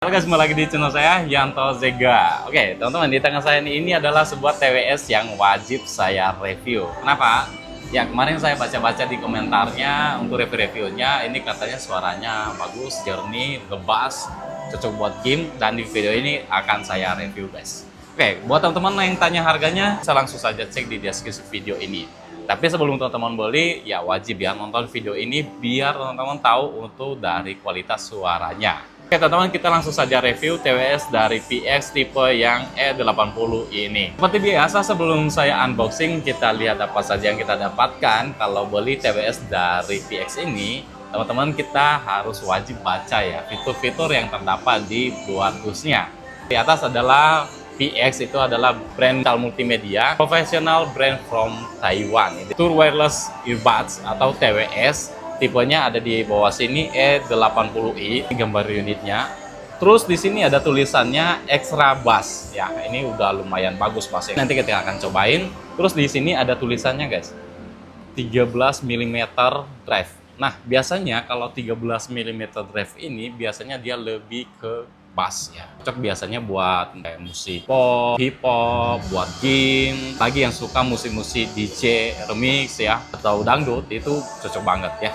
Halo guys, kembali lagi di channel saya, Yanto Zega. Oke, teman-teman, di tangan saya ini adalah sebuah TWS yang wajib saya review. Kenapa? Ya, kemarin saya baca-baca di komentarnya untuk review-reviewnya, ini katanya suaranya bagus, jernih, ngebas, cocok buat game, dan di video ini akan saya review guys. Oke, buat teman-teman yang tanya harganya, saya langsung saja cek di deskripsi video ini. Tapi sebelum teman-teman beli, ya wajib ya nonton video ini biar teman-teman tahu untuk dari kualitas suaranya. Oke teman-teman, kita langsung saja review TWS dari PX tipe yang E80 ini. Seperti biasa, sebelum saya unboxing, kita lihat apa saja yang kita dapatkan. Kalau beli TWS dari PX ini, teman-teman kita harus wajib baca ya fitur-fitur yang terdapat di luar dusnya. Di atas adalah PX, itu adalah brand multimedia, professional brand from Taiwan. Tour Wireless Earbuds atau TWS. Tipenya ada di bawah sini E80i, gambar unitnya. Terus di sini ada tulisannya extra bass. Ya, ini udah lumayan bagus bassnya. Nanti kita akan cobain. Terus di sini ada tulisannya guys, 13 mm drive. Nah, biasanya kalau 13 mm drive ini biasanya dia lebih ke bass ya. Cocok biasanya buat musik pop, hip hop, buat game. Lagi yang suka musik-musik DJ remix ya atau dangdut, itu cocok banget ya.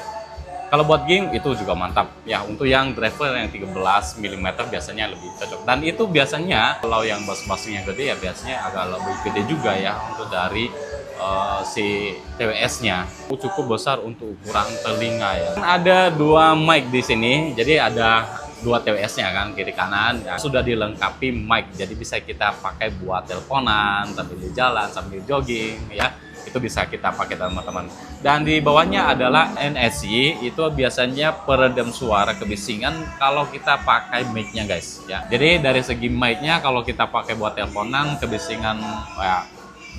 Kalau buat game itu juga mantap ya. Untuk yang driver yang 13 mm biasanya lebih cocok. Dan itu biasanya kalau yang bass-bassnya gede ya biasanya agak lebih gede juga ya untuk dari si TWS-nya. Cukup besar untuk ukuran telinga ya. Ada dua mic di sini. Jadi ada dua TWS-nya kan, kiri kanan ya. Sudah dilengkapi mic. Jadi bisa kita pakai buat teleponan sambil di jalan, sambil jogging ya. Itu bisa kita pakai teman-teman. Dan di bawahnya adalah NSI, itu biasanya peredam suara kebisingan kalau kita pakai mic-nya guys ya. Jadi dari segi mic-nya kalau kita pakai buat teleponan, kebisingan ya,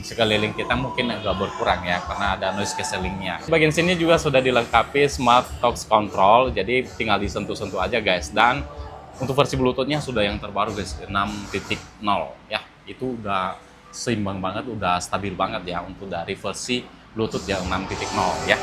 sekeliling kita mungkin agak berkurang ya karena ada noise cancelling-nya. Bagian sini juga sudah dilengkapi Smart Talk Control, jadi tinggal disentuh-sentuh aja guys. Dan untuk versi Bluetooth-nya sudah yang terbaru guys, 6.0 ya. Itu udah seimbang banget, udah stabil banget ya untuk dari versi Bluetooth yang 6.0 ya.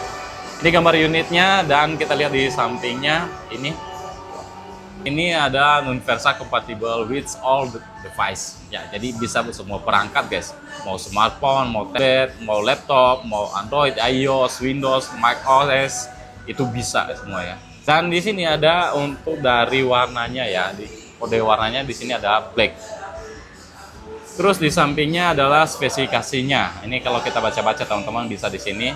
Ini gambar unitnya dan kita lihat di sampingnya ini ada Universal Compatible with all the device ya. Jadi bisa semua perangkat guys. Mau smartphone, mau tablet, mau laptop, mau Android, iOS, Windows, macOS, itu bisa semua ya. Dan di sini ada untuk dari warnanya ya. Di kode warnanya di sini ada black. Terus di sampingnya adalah spesifikasinya. Ini kalau kita baca-baca teman-teman bisa di sini.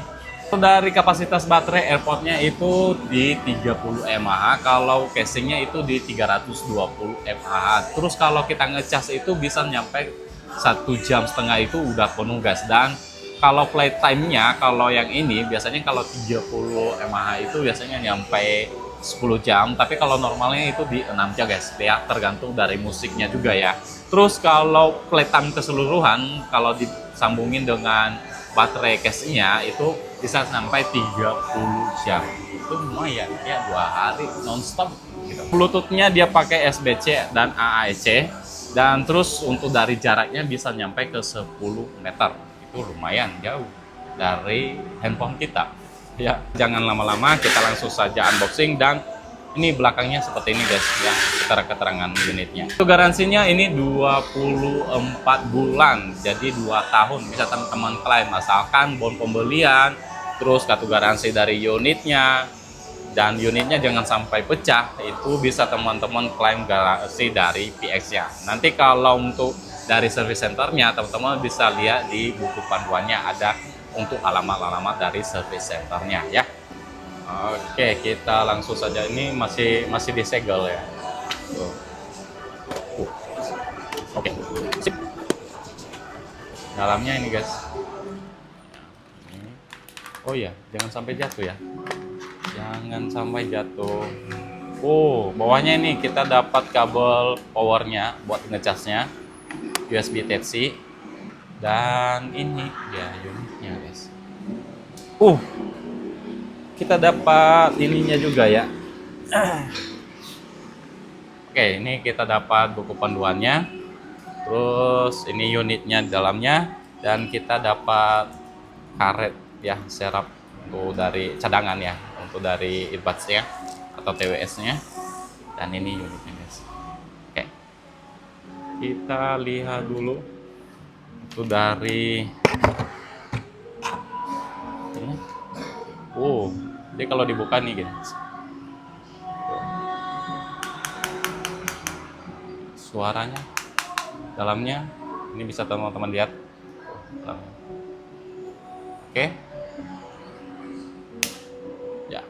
Dari kapasitas baterai AirPods-nya itu di 30 mAh, kalau casingnya itu di 320 mAh. Terus kalau kita ngecas itu bisa nyampe 1,5 jam itu udah penuh guys. Dan kalau playtime-nya, kalau yang ini biasanya kalau 30 mAh itu biasanya nyampe 10 jam, tapi kalau normalnya itu di 6 jam guys ya, tergantung dari musiknya juga ya. Terus kalau playtime keseluruhan, kalau disambungin dengan baterai case-nya itu bisa sampai 30 jam. Itu lumayan ya, 2 hari nonstop gitu. Bluetooth-nya dia pakai SBC dan AAC, dan terus untuk dari jaraknya bisa nyampe ke 10 meter. Itu lumayan jauh dari handphone kita ya. Jangan lama-lama, kita langsung saja unboxing. Dan ini belakangnya seperti ini guys ya, keterangan unitnya. Itu garansinya ini 24 bulan, jadi 2 tahun bisa teman-teman klaim asalkan bon pembelian, terus kartu garansi dari unitnya, dan unitnya jangan sampai pecah. Itu bisa teman-teman klaim garansi dari PX-nya. Nanti kalau untuk dari service centernya, teman-teman bisa lihat di buku panduannya ada untuk alamat-alamat dari service centernya ya. Oke, kita langsung saja. Ini masih disegel ya. Oke, sip. Dalamnya ini guys. Oh iya, jangan sampai jatuh ya. Jangan sampai jatuh. Oh, bawahnya ini kita dapat kabel powernya buat ngecasnya, USB Type-C, dan ini ya unitnya guys. Kita dapat ininya juga ya. Oke, ini kita dapat buku panduannya. Terus ini unitnya di dalamnya, dan kita dapat karet ya, serap untuk dari cadangan ya, untuk dari earbuds-nya atau TWS-nya. Dan ini unitnya guys. Kita lihat dulu itu dari ini. Jadi kalau dibuka nih guys, suaranya dalamnya ini bisa teman-teman lihat. Oke, ya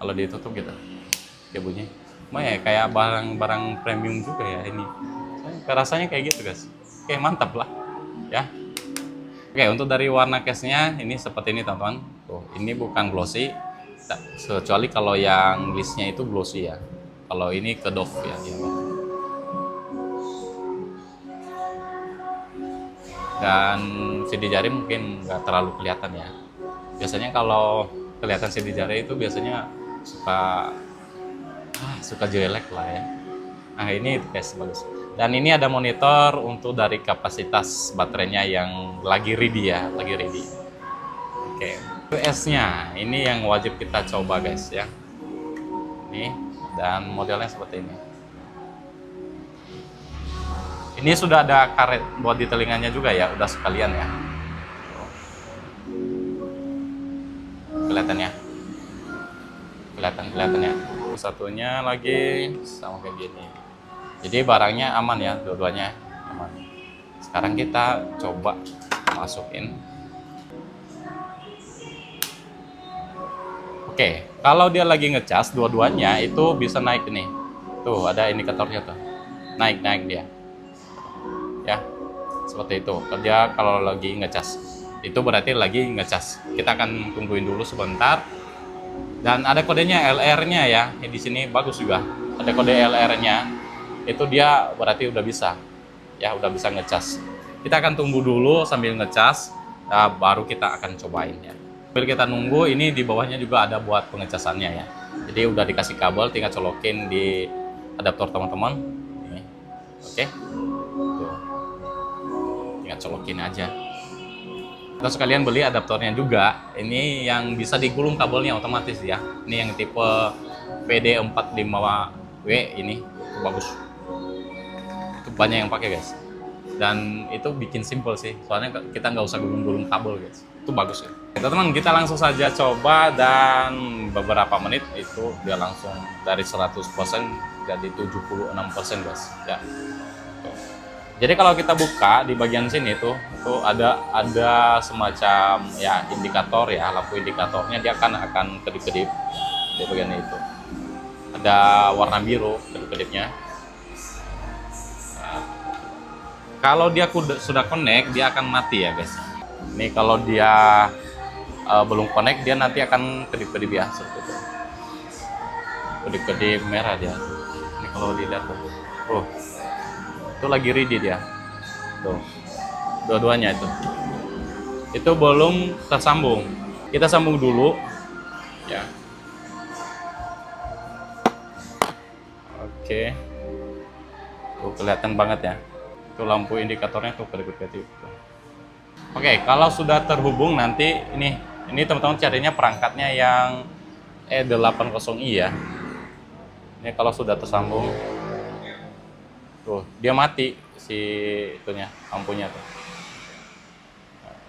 kalau ditutup gitu dia bunyi. Ya kayak barang-barang premium juga ya ini. Rasanya kayak gitu guys. Oke, mantap lah ya. Oke, untuk dari warna case-nya ini seperti ini teman-teman. Tuh, ini bukan glossy, kecuali kalau yang listnya itu glossy ya. Kalau ini ke doff ya. Dan CD jari mungkin nggak terlalu kelihatan ya. Biasanya kalau kelihatan CD jari itu biasanya suka jelek lah ya. Nah ini guys bagus. Dan ini ada monitor untuk dari kapasitas baterainya yang lagi ready ya, lagi ready. Oke, US-nya ini yang wajib kita coba guys ya. Ini dan modelnya seperti ini. Ini sudah ada karet buat di telinganya juga ya, udah sekalian ya. Kelihatannya, kelihatannya. Satunya lagi sama kayak gini. Jadi barangnya aman ya, dua-duanya aman. Sekarang kita coba masukin. Oke, kalau dia lagi ngecas, dua-duanya itu bisa naik nih. Tuh ada indikatornya tuh, naik dia. Ya seperti itu kerja kalau lagi ngecas, itu berarti lagi ngecas. Kita akan tungguin dulu sebentar. Dan ada kodenya LR-nya ya, di sini bagus juga ada kode LR-nya, itu dia berarti udah bisa ya, udah bisa ngecas. Kita akan tunggu dulu sambil ngecas, baru kita akan cobain ya. Sambil kita nunggu, ini di bawahnya juga ada buat pengecasannya ya, jadi udah dikasih kabel, tinggal colokin di adaptor teman-teman. Oke. Colokin aja. Atau sekalian beli adaptornya juga. Ini yang bisa digulung kabelnya otomatis ya. Ini yang tipe PD450W ini bagus. Itu banyak yang pakai guys. Dan itu bikin simple sih. Soalnya kita nggak usah gulung-gulung kabel guys. Itu bagus ya. Teman-teman, kita langsung saja coba dan beberapa menit itu dia langsung dari 100% jadi 76% guys. Ya. Jadi kalau kita buka di bagian sini tuh ada semacam ya indikator ya, lampu indikatornya dia akan kedip-kedip di bagian itu. Ada warna biru kedip-kedipnya. Nah, kalau dia sudah connect dia akan mati ya guys. Ini kalau dia belum connect dia nanti akan kedip-kedip ya seperti itu. Kedip-kedip merah dia. Ini kalau dilihat tuh. Itu lagi ready dia tuh, dua-duanya itu belum tersambung. Kita sambung dulu ya. Oke, tuh kelihatan banget ya, itu lampu indikatornya tuh kedip-kedip. Oke, kalau sudah terhubung nanti ini teman-teman carinya perangkatnya yang E80i ya. Ini kalau sudah tersambung tuh dia mati si itunya, lampunya tuh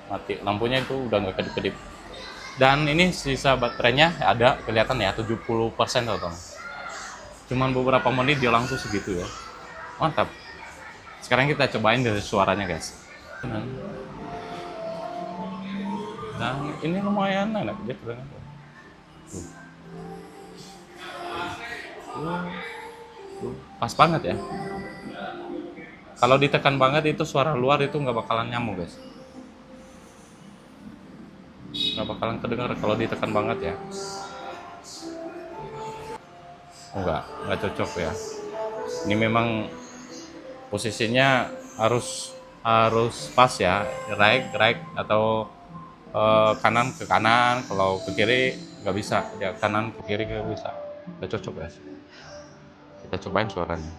mati, lampunya itu udah nggak kedip-kedip. Dan ini sisa baterainya ada kelihatan ya 70% teman-teman. Cuman beberapa menit dia langsung segitu ya, mantap. Sekarang kita cobain dari suaranya guys. Dan ini lumayan enak dia terdengar. Pas banget ya. Kalau ditekan banget itu suara luar itu nggak bakalan nyambung guys, nggak bakalan kedengar kalau ditekan banget ya. Nggak cocok ya. Ini memang posisinya harus pas ya, right atau kanan ke kanan, kalau ke kiri nggak bisa ya, kanan ke kiri nggak bisa, nggak cocok guys. Kita cobain suaranya.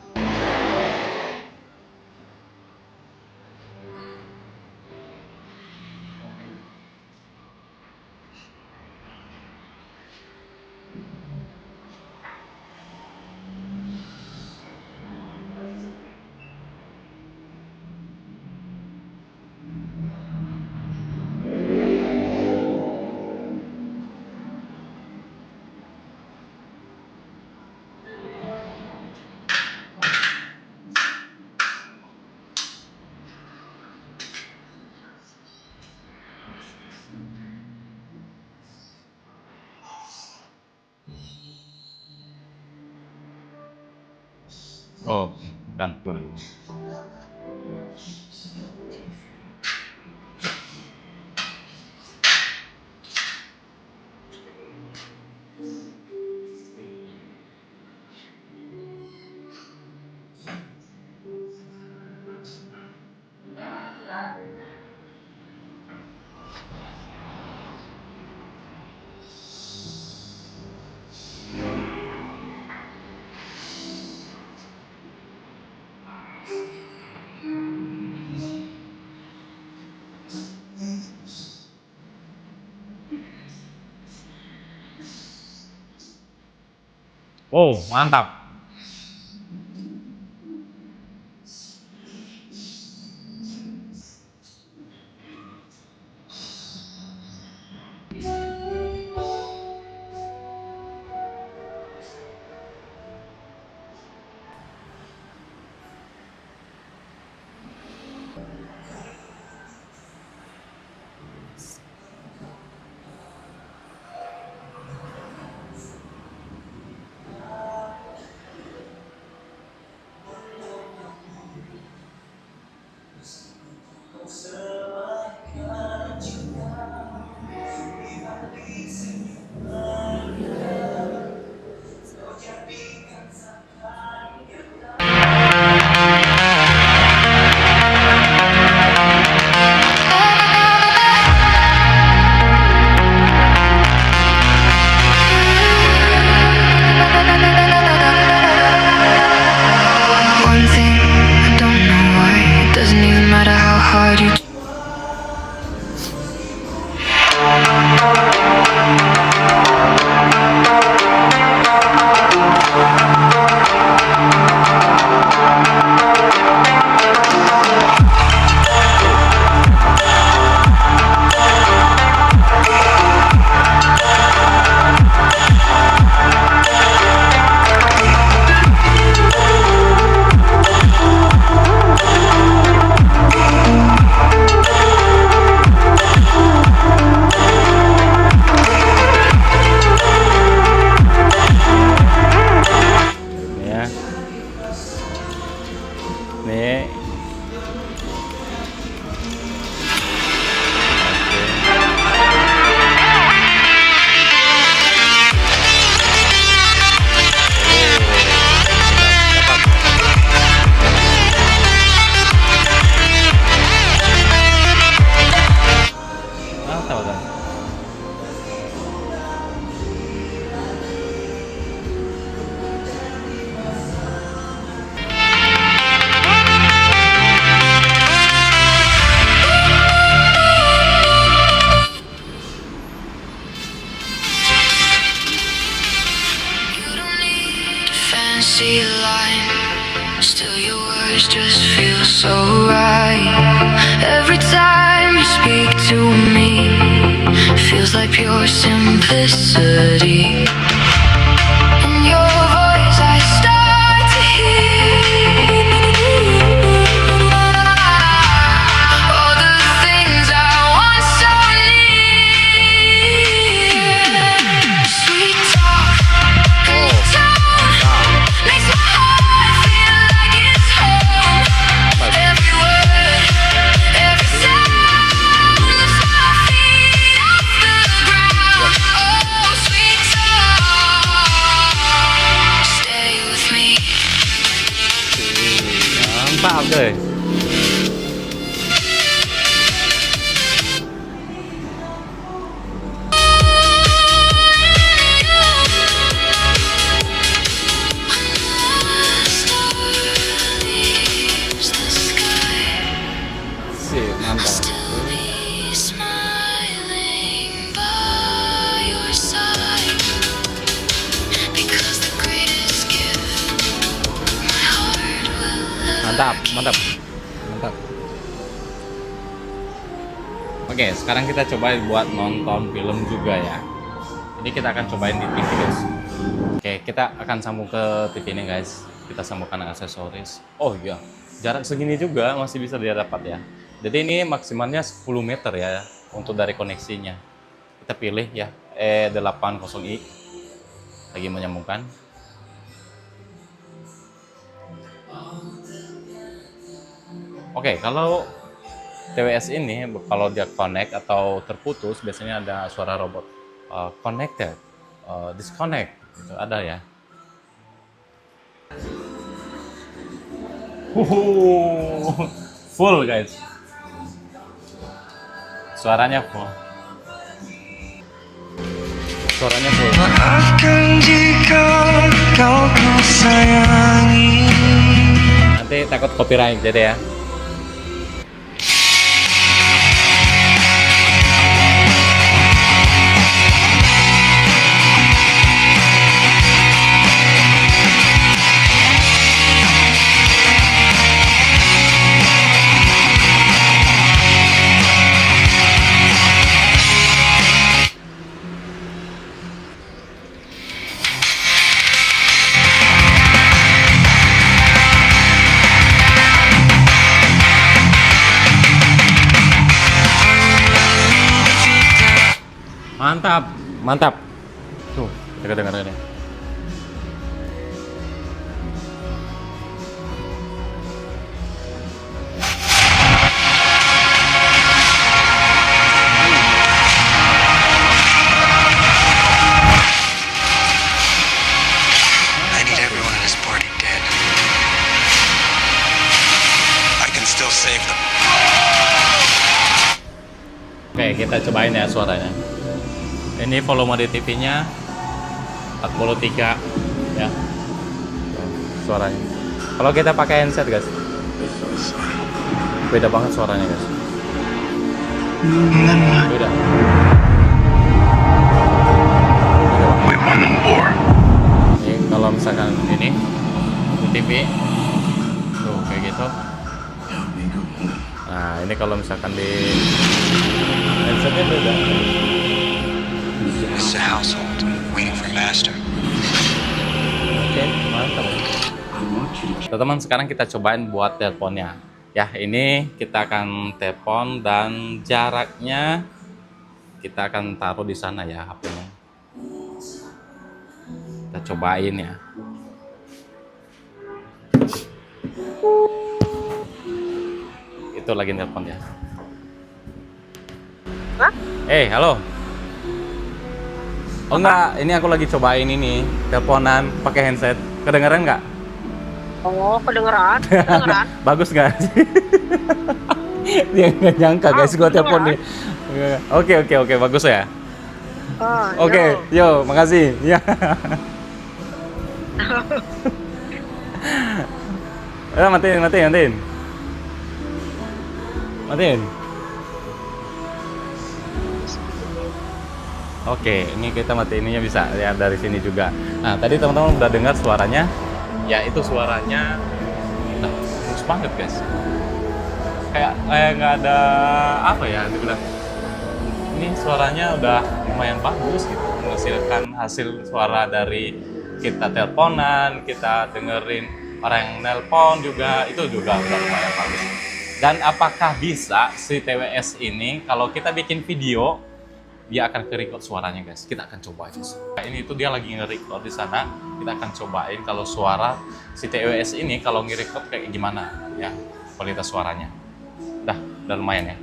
Oh, kan. Oh, mantap. One thing, I don't know why. It doesn't even matter how hard you Ini ya. Nih. Mantap kan? don't need a fancy line. Still your words just feel so right. Every time you speak to me, feels like pure simplicity. In your voice I start to hear all the things I want so near. Sweet talk, and your tone makes my heart feel like it's home. Every word, every sound lifts my feet off the ground. Oh, sweet talk, stay with me. Mantap deh. Sip, mantap. Mantap, mantap. Mantap. Oke, sekarang kita coba buat nonton film juga ya. Ini kita akan cobain di TV guys. Oke, kita akan sambung ke TV ini guys. Kita sambungkan aksesoris. Oh iya, jarak segini juga masih bisa dia dapat ya. Jadi ini maksimalnya 10 meter ya untuk dari koneksinya. Kita pilih ya E80i. Lagi menyambungkan. Oke, kalau TWS ini kalau dia connect atau terputus biasanya ada suara robot connected, disconnect, gitu ada ya. Full guys, suaranya full, suaranya full. Maafkan jika kau ku sayangi. Nanti takut copyright jadi ya. Mantap, mantap. Tuh, dengar ini. I need everyone in this party dead. I can still save them. Oke, kita cobain ya suaranya. Ini volume di TV-nya 43 ya. Suaranya. Kalau kita pakai handset, guys. Beda banget suaranya, guys. Beda. We won the war. Ini kalau misalkan ini di TV tuh kayak gitu. Nah, ini kalau misalkan di handsetnya beda. It's a household waiting for master. Oke, mantap. Teman-teman, sekarang kita cobain buat teleponnya. Ya, ini kita akan telepon dan jaraknya kita akan taruh di sana ya HP-nya. Kita cobain ya. Itu lagi telepon ya. Halo. Oh enggak, ini aku lagi cobain ini teleponan pakai handset. Kedengeran nggak? Oh, kedengeran. Kedengeran. Bagus nggak? Dia nggak nyangka guys, gua telepon nih. Oke, bagus ya. Oh, Oke, yo, makasih. Ya. Matiin. Oke, ini kita matiin ininya bisa ya dari sini juga. Nah, tadi teman-teman udah dengar suaranya. Ya, itu suaranya bagus banget, guys. Kayak nggak ada apa ya, dibilang. Ini suaranya udah lumayan bagus gitu, menghasilkan hasil suara dari kita teleponan, kita dengerin orang yang nelpon juga, itu juga udah lumayan bagus. Dan apakah bisa si TWS ini kalau kita bikin video dia akan ke-record suaranya, guys? Kita akan coba aja. Nah, ini itu dia lagi nge-record di sana. Kita akan cobain kalau suara si TWS ini kalau nge-record kayak gimana ya kualitas suaranya. Udah lumayan ya.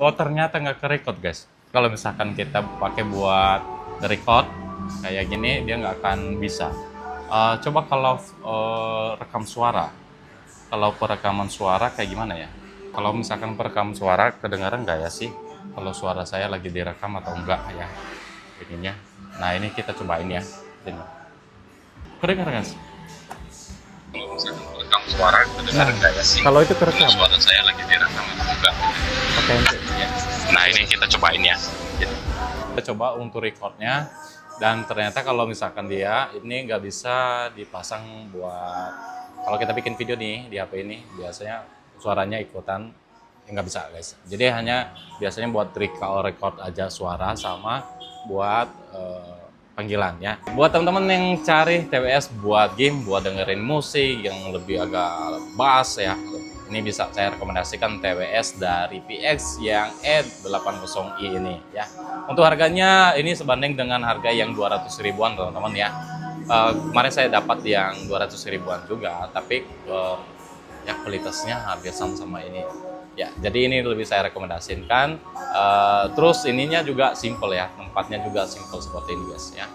Oh, ternyata nggak ke-record, guys. Kalau misalkan kita pakai buat record kayak gini, dia nggak akan bisa. Coba kalau rekam suara. Kalau perekaman suara kayak gimana ya? Kalau misalkan perekam suara, kedengaran nggak ya sih? Kalau suara saya lagi direkam atau enggak ya? Ininya. Nah, ini kita cobain ya. Ini. Kedengaran nggak sih? Kalau misalkan perekam suara, kedengaran nggak ya sih? Kalau itu kerekam. Suara saya lagi direkam atau enggak? Pakai handset. Nah, ini kita cobain ya. Kita coba untuk recordnya, dan ternyata kalau misalkan dia ini nggak bisa dipasang buat, kalau kita bikin video nih di HP ini biasanya suaranya ikutan nggak bisa, guys. Jadi hanya biasanya buat record aja suara sama buat panggilan ya. Buat teman-teman yang cari TWS buat game, buat dengerin musik yang lebih agak bass ya, Ini bisa saya rekomendasikan TWS dari PX yang E80i ini ya. Untuk harganya ini sebanding dengan harga yang 200 ribuan teman-teman ya. Kemarin saya dapat yang 200 ribuan juga, tapi ya kualitasnya hampir sama ini. Ya, jadi ini lebih saya rekomendasikan. Terus ininya juga simple ya, tempatnya juga simple seperti ini guys ya.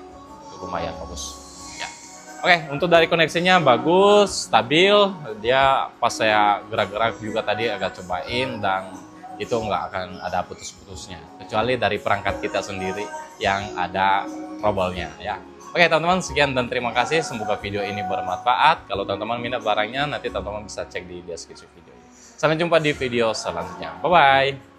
Lumayan bagus. Oke, untuk dari koneksinya bagus, stabil. Dia pas saya gerak-gerak juga tadi agak cobain dan itu nggak akan ada putus-putusnya. Kecuali dari perangkat kita sendiri yang ada trouble-nya ya. Oke teman-teman, sekian dan terima kasih. Semoga video ini bermanfaat. Kalau teman-teman minat barangnya, nanti teman-teman bisa cek di deskripsi video ini. Sampai jumpa di video selanjutnya. Bye-bye.